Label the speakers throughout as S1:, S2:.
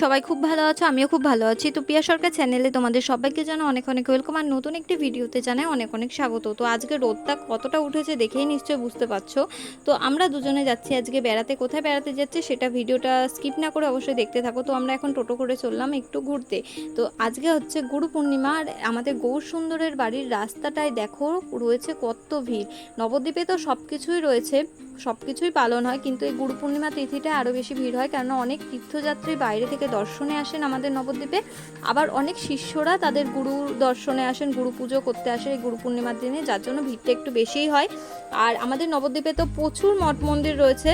S1: সবাই খুব ভালো আছো, আমিও খুব ভালো আছি। তো পিয়া সরকার চ্যানেলে তোমাদের সবাইকে জানাই অনেক অনেক ওয়েলকাম, আর নতুন একটি ভিডিওতে জানাই অনেক অনেক স্বাগত। তো আজকে রোদটা কতটা উঠেছে দেখেই নিশ্চয়ই বুঝতে পারছো। তো আমরা দুজনে যাচ্ছি আজকে বেড়াতে। কোথায় বেড়াতে যাচ্ছি সেটা ভিডিওটা স্কিপ না করে অবশ্যই দেখতে থাকো। তো আমরা এখন টোটো করে চললাম একটু ঘুরতে। তো আজকে হচ্ছে গুরু পূর্ণিমা, আর আমাদের গৌর সুন্দরের বাড়ির রাস্তাটায় দেখো রয়েছে কত ভিড়। নবদ্বীপে তো সব কিছুই রয়েছে, সব কিছুই পালন হয়, কিন্তু এই গুরু পূর্ণিমা তিথিটা আরও বেশি ভিড় হয়, কেননা অনেক তীর্থযাত্রী বাইরে থেকে দর্শনে আসেন আমাদের নবদ্বীপে। আবার অনেক শিষ্যরা তাদের গুরু দর্শনে আসেন, গুরু পুজো করতে আসে এই গুরু পূর্ণিমার দিনে, যার জন্য ভিড়টা একটু বেশিই হয়। আর আমাদের নবদ্বীপে তো প্রচুর মঠ মন্দির রয়েছে,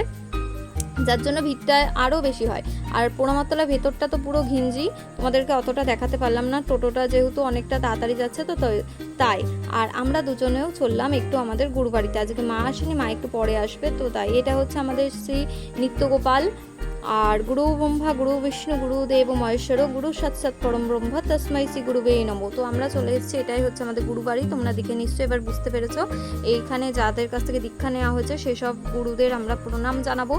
S1: যার জন্য ভিড়টা আরও বেশি হয়। আর পোড়ামাতলা ভেতরটা তো পুরো ঘিঞ্জি, তোমাদেরকে অতটা দেখাতে পারলাম না, টোটোটা যেহেতু অনেকটা তাড়াতাড়ি যাচ্ছে তো তাই। আর আমরা দুজনেও চললাম একটু আমাদের গুরু বাড়িতে। আজকে মা আসেনি, মা একটু পরে আসবে, তো তাই। এটা হচ্ছে আমাদের শ্রী নিত্যগোপাল। আর গুরু ব্রহ্মা গুরু বিষ্ণু গুরু দেব মহেশ্বর গুরু সাক্ষাৎ পরম ব্রহ্ম তস্मै শ্রী গুরুবে নমঃ। তো আমরা চলে এসেছি, এটাই হচ্ছে আমাদের গুরু বাড়ি। তোমরা দেখে নিশ্চয়ই এবার বুঝতে পেরেছো, এইখানে যাদের কাছ থেকে দীক্ষা নেওয়া হয়েছে সেসব গুরুদের আমরা প্রণাম জানাবো।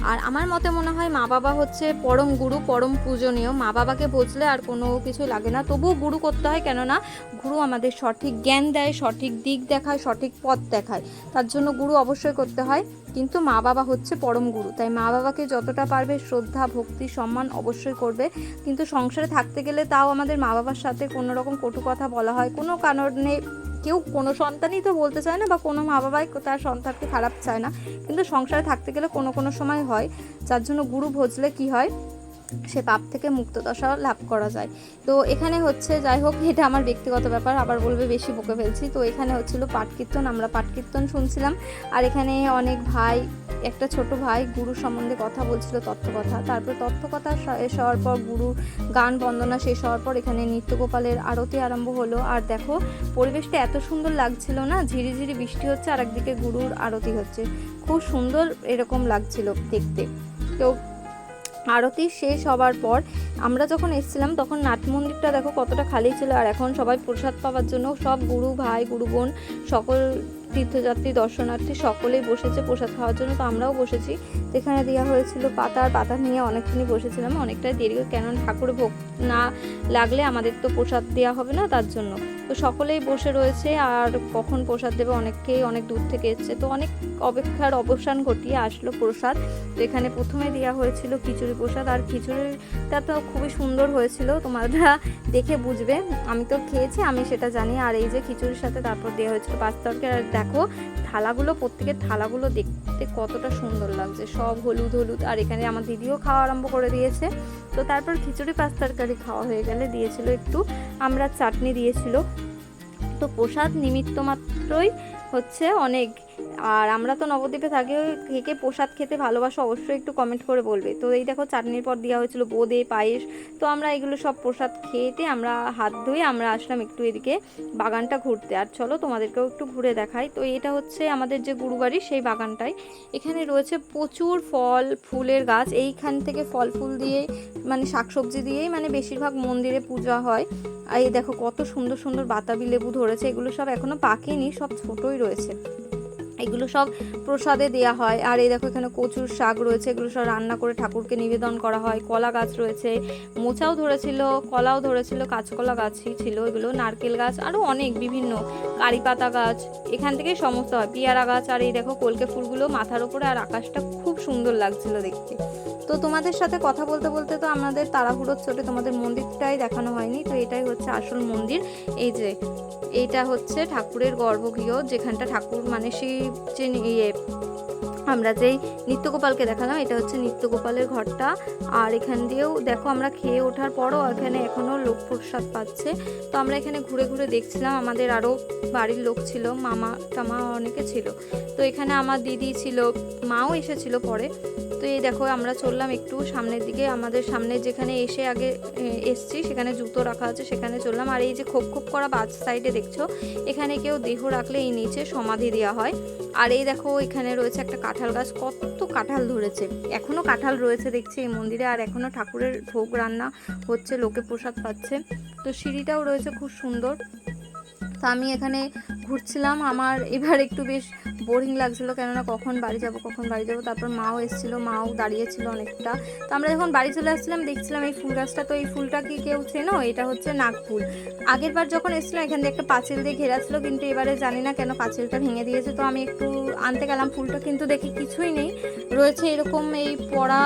S1: আর আমার মতে মনে হয় মা বাবা হচ্ছে পরম গুরু, পরম পূজনীয়। মা বাবাকে বুঝলে আর কোনো কিছু লাগে না, তবুও গুরু করতে হয়, কেননা গুরু আমাদের সঠিক জ্ঞান দেয়, সঠিক দিক দেখায়, সঠিক পথ দেখায়, তার জন্য গুরু অবশ্যই করতে হয়। কিন্তু মা বাবা হচ্ছে পরম গুরু, তাই মা বাবাকে যতটা পারবে শ্রদ্ধা ভক্তি সম্মান অবশ্যই করবে। কিন্তু সংসারে থাকতে গেলে তাও আমাদের মা বাবার সাথে কোনো রকম কটু কথা বলা হয়, কোনো কারণে কেউ কোনো সন্তানই তো বলতে চায় না, বা কোনো মা বাবাই তার সন্তানকে খারাপ চায় না, কিন্তু সংসারে থাকতে গেলে কোনো কোনো সময় হয়। যার জন্য গুরু ভজলে কি হয়, সে পাপ থেকে মুক্ত দশা লাভ করা যায়। তো এখানে হচ্ছে, যাই হোক, এটা আমার ব্যক্তিগত ব্যাপার, আবার বলবে বেশি বকে ফেলছি। তো এখানে হচ্ছিল পাঠ কীর্তন, আমরা পাঠ কীর্তন শুনছিলাম। আর এখানে অনেক ভাই, একটা ছোট ভাই গুরু সম্বন্ধে কথা বলছিল, তত্ত্বকথা। তারপর তত্ত্বকথা শেষ হওয়ার পর গুরু গান বন্দনা শেষ হওয়ার পর এখানে নিত্যগোপালের আরতি আরম্ভ হলো। আর দেখো পরিবেশটা এত সুন্দর লাগছিল না, ঝিরিঝিরি বৃষ্টি হচ্ছে আর একদিকে গুরুর আরতি হচ্ছে, খুব সুন্দর এরকম লাগছিল দেখতে। তো আরতি শেষ হওয়ার পর আমরা যখন এসেছিলাম তখন নাট মন্দিরটা দেখো কতটা খালি ছিল, আর এখন সবাই প্রসাদ পাওয়ার জন্য সব গুরু ভাই গুরু বোন সকল তীর্থযাত্রী দর্শনার্থী সকলেই বসেছে প্রসাদ খাওয়ার জন্য। তো আমরাও বসেছি। এখানে দেওয়া হয়েছিল পাতা, পাতা নিয়ে অনেকক্ষণই বসেছিলাম, অনেকটাই দেরি, কেন ঠাকুরে ভোগ না লাগলে আমাদের তো প্রসাদ দেওয়া হবে না, তার জন্য। তো সকলেই বসে রয়েছে, আর কখন প্রসাদ দেবে, অনেককেই অনেক দূর থেকে এসছে, তো অনেক অপেক্ষার অবসান ঘটিয়ে আসলো প্রসাদ। তো এখানে প্রথমে দেওয়া হয়েছিল খিচুড়ি প্রসাদ, আর খিচুড়িটা তো খুবই সুন্দর হয়েছিল, তোমরা দেখে বুঝবে, আমি তো খেয়েছি আমি সেটা জানি। আর এই যে খিচুড়ির সাথে তারপর দেওয়া হয়েছিল পাঁচ তরকারি। আর দেখো থালাগুলো, প্রত্যেকের থালাগুলো দেখতে কতটা সুন্দর লাগছে, সব হলুদ হলুদ। আর এখানে আমার দিদিও খাওয়া আরম্ভ করে দিয়েছে। তো তারপর খিচুড়ি পাঁচ তরকারি খাওয়া হয়ে গেলে দিয়েছিল একটু আমরা চাটনি দিয়েছিল। তো প্রসাদ নিমিত্ত মাত্রই হচ্ছে অনেক। আর আমরা তো নবদ্বীপে থাকি, কে প্রসাদ খেতে ভালোবাসো অবশ্যই একটু কমেন্ট করে বলবে। তো এই দেখো চাটনির পর দেওয়া হয়েছিল বোঁদে পায়েস। তো আমরা এগুলো সব প্রসাদ খেতে আমরা হাত ধুয়ে আমরা আসলাম একটু এদিকে বাগানটা ঘুরতে। আর চলো তোমাদেরকেও একটু ঘুরে দেখাই। তো এটা হচ্ছে আমাদের যে গুরুবাড়ি সেই বাগানটাই, এখানে রয়েছে প্রচুর ফল ফুলের গাছ। এইখান থেকে ফল ফুল দিয়ে মানে শাকসবজি দিয়েই মানে বেশিরভাগ মন্দিরে পূজা হয়। আর এই দেখো কত সুন্দর সুন্দর বাতাবি লেবু ধরেছে, এগুলো সব এখনো পাকেনি, সব ছোটই রয়েছে, এগুলো সব প্রসাদে দেওয়া হয়। আর এই দেখো এখানে কচুর শাক রয়েছে, এগুলো সব রান্না করে ঠাকুরকে নিবেদন করা হয়। কলা গাছ রয়েছে, মোচাও ধরেছিল, কলাও ধরেছিল, কাঁচকলা গাছই ছিল এগুলো, নারকেল গাছ, আরও অনেক বিভিন্ন, কারি পাতা গাছ, এখান থেকেই সমস্ত হয়, পেয়ারা গাছ। আর এই দেখো কলকে ফুলগুলো মাথার উপরে, আর আকাশটা খুব সুন্দর লাগছিল দেখতে। তো তোমাদের সাথে কথা বলতে বলতে তো আমাদের তাড়াহুড়োর চোটে তোমাদের মন্দিরটাই দেখানো হয়নি। তো এটাই হচ্ছে আসল মন্দির। এই যে এইটা হচ্ছে ঠাকুরের গর্ভগৃহ, যেখানটা ঠাকুর মানে সেই যে আমরা যেই নিত্যগোপালকে দেখালাম, এটা হচ্ছে নিত্যগোপালের ঘরটা। আর এখান দিয়েও দেখো আমরা খেয়ে ওঠার পরও এখানে এখনও লোক প্রসাদ পাচ্ছে। তো আমরা এখানে ঘুরে ঘুরে দেখছিলাম, আমাদের আরও বাড়ির লোক ছিল, মামা টামা অনেকে ছিল। তো এখানে আমার দিদি ছিল, মাও এসেছিল পরে। তো এই দেখো আমরা চললাম একটু সামনের দিকে, আমাদের সামনে যেখানে এসে আগে এসছি সেখানে জুতো রাখা আছে, সেখানে চললাম। আর এই যে খোপ খোপ করা বাজ সাইডে দেখছো, এখানে কেউ দেহ রাখলে এই নিচে সমাধি দেওয়া হয়। আর এই দেখো এখানে রয়েছে একটা কাঁঠাল গাছ, কত কাঁঠাল ধরেছে, এখনও কাঁঠাল রয়েছে দেখছি এই মন্দিরে, আর এখনও ঠাকুরের ভোগ রান্না হচ্ছে, লোকে প্রসাদ পাচ্ছে। তো সিঁড়িটাও রয়েছে খুব সুন্দর। তো আমি এখানে ঘুরছিলাম, আমার এবার একটু বেশ বোরিং লাগছিলো, কেননা কখন বাড়ি যাব। তারপর মাও এসেছিলো, মাও দাঁড়িয়েছিল অনেকটা। তো আমরা যখন বাড়ি চলে আসছিলাম দেখছিলাম এই ফুল গাছটা। তো এই ফুলটা কি কেউ চেনো? এটা হচ্ছে নাগফুল। আগের বার যখন এসেছিলাম এখান দিয়ে একটা পাঁচিল দিয়ে ঘেরা ছিল, কিন্তু এবারে জানি না কেন পাঁচিলটা ভেঙে দিয়েছে। তো আমি একটু আনতে গেলাম ফুলটা, কিন্তু দেখি কিছুই নেই, রয়েছে এরকম এই পড়া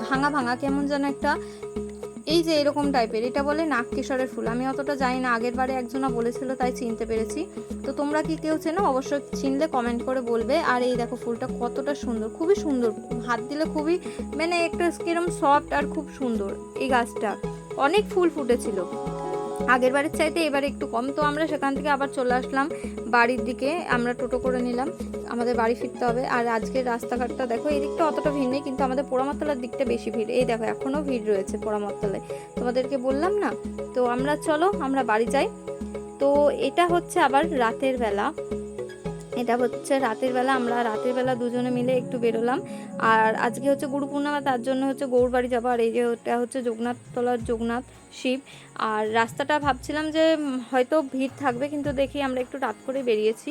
S1: ভাঙা ভাঙা কেমন যেন একটা, এই যে এরকম টাইপের, এটা বলে নাগকেশরের ফুল। আমি অতটা জানি না, আগের বারে একজনা বলেছিল তাই চিনতে পেরেছি। তো তোমরা কি কেউ চেনো? অবশ্যই চিনলে কমেন্ট করে বলবে। আর এই দেখো ফুলটা কতটা সুন্দর, খুবই সুন্দর, হাত দিলে খুবই মানে একটা কিরম সফট আর খুব সুন্দর। এই গাছটা অনেক ফুল ফুটেছিল, আগের বারের চাইতে এবারে একটু কম। তো আমরা সেখান থেকে আবার চলে আসলাম বাড়ির দিকে, আমরা টোটো করে নিলাম, আমাদের বাড়ি ফিরতে হবে। আর আজকের রাস্তাঘাটটা দেখো, এই দিকটা অতটা ভিড় নেই, কিন্তু আমাদের পোড়ামাতলার দিকটা বেশি ভিড়। এই দেখো এখনও ভিড় রয়েছে পোড়ামাতলায়, তোমাদেরকে বললাম না। তো আমরা বাড়ি যাই। তো এটা হচ্ছে আবার রাতের বেলা, আমরা রাতের বেলা দুজনে মিলে একটু বেরোলাম। আর আজকে হচ্ছে গুরু পূর্ণিমা, তার জন্য হচ্ছে গৌর বাড়ি যাবো। আর এই যে ওটা হচ্ছে যোগনাথতলার যোগনাথ শিব। আর রাস্তাটা ভাবছিলাম যে হয়তো ভিড় থাকবে, কিন্তু দেখি আমরা একটু রাত করে বেরিয়েছি,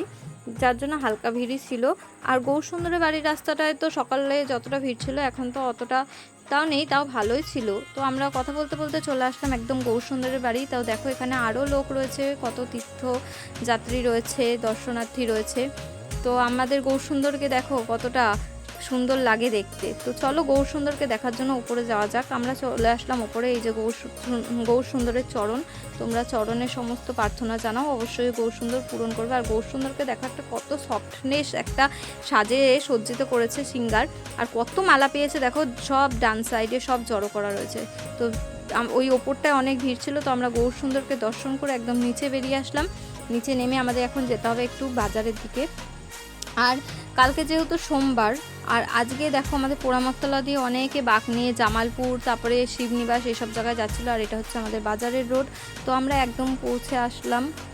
S1: যার জন্য হালকা ভিড়ই ছিল। আর গৌরসুন্দরের বাড়ির রাস্তাটায় তো সকালে যতটা ভিড় ছিল এখন তো অতটা তাও নেই, তাও ভালোই ছিল। তো আমরা কথা বলতে বলতে চলে আসলাম একদম গৌরসুন্দরের বাড়ি। তাও দেখো এখানে আরও লোক রয়েছে, কত তীর্থযাত্রী রয়েছে, দর্শনার্থী রয়েছে। তো আমাদের গৌরসুন্দরকে দেখো কতটা সুন্দর লাগে দেখতে। তো চলো গৌরসুন্দরকে দেখার জন্য উপরে যাওয়া যাক। আমরা চলে আসলাম উপরে। এই যে গৌরসুন্দরের চরণ, তোমরা চরণের সমস্ত প্রার্থনা জানাও, অবশ্যই গৌরসুন্দর পূরণ করবে। আর গৌরসুন্দরকে দেখাটা কত সফটনেস একটা সাজে সজ্জিত করেছে সিঙ্গার। আর কত মালা পেয়েছে দেখো, সব ডান সাইডে সব জড়ো করা রয়েছে। তো ওই ওপরটায় অনেক ভিড় ছিল। তো আমরা গৌরসুন্দরকে দর্শন করে একদম নিচে বেরিয়ে আসলাম। নিচে নেমে আমাদের এখন যেতে হবে একটু বাজারের দিকে। আর কালকে যেহেতু সোমবার, আর আজকে দেখো আমাদের পোড়ামাতলা দিয়ে অনেকে বাঁক নিয়ে জামালপুর, তারপরে শিবনিবাস এইসব জায়গায় যাচ্ছিলো। আর এটা হচ্ছে আমাদের বাজারের রোড। তো আমরা একদম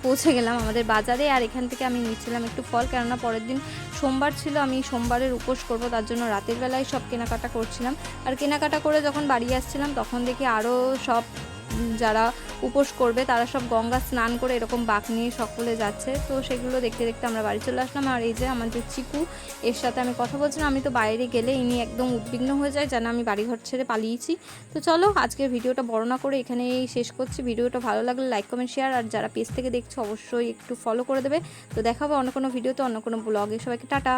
S1: পৌঁছে গেলাম আমাদের বাজারে। আর এখান থেকে আমি নিচ্ছিলাম একটু ফল, কেননা পরের দিন সোমবার ছিল, আমি সোমবারের উপোস করব, তার জন্য রাতের বেলায় সব কেনাকাটা করছিলাম। আর কেনাকাটা করে যখন বাড়ি আসছিলাম তখন দেখি আরও সব যারা উপোস করবে তারা সব গঙ্গা স্নান করে এরকম বাঁক নিয়ে সকলে যাচ্ছে। তো সেগুলো দেখতে দেখতে আমরা বাড়ি চলে আসলাম। আর এই যে আমাদের চিকু, এর সাথে আমি কথা বলছিলাম। আমি তো বাইরে গেলে ইনি একদম উদ্বিগ্ন হয়ে যায়, যেন আমি বাড়িঘর ছেড়ে পালিয়েছি। তো চলো আজকের ভিডিওটা বড় না করে এখানেই শেষ করছি। ভিডিওটা ভালো লাগলে লাইক কমেন্ট শেয়ার, আর যারা পেজ থেকে দেখছো অবশ্যই একটু ফলো করে দেবে। তো দেখাবো অন্য কোনো ভিডিওতে, অন্য কোনো ব্লগে। সবাইকে টাটা।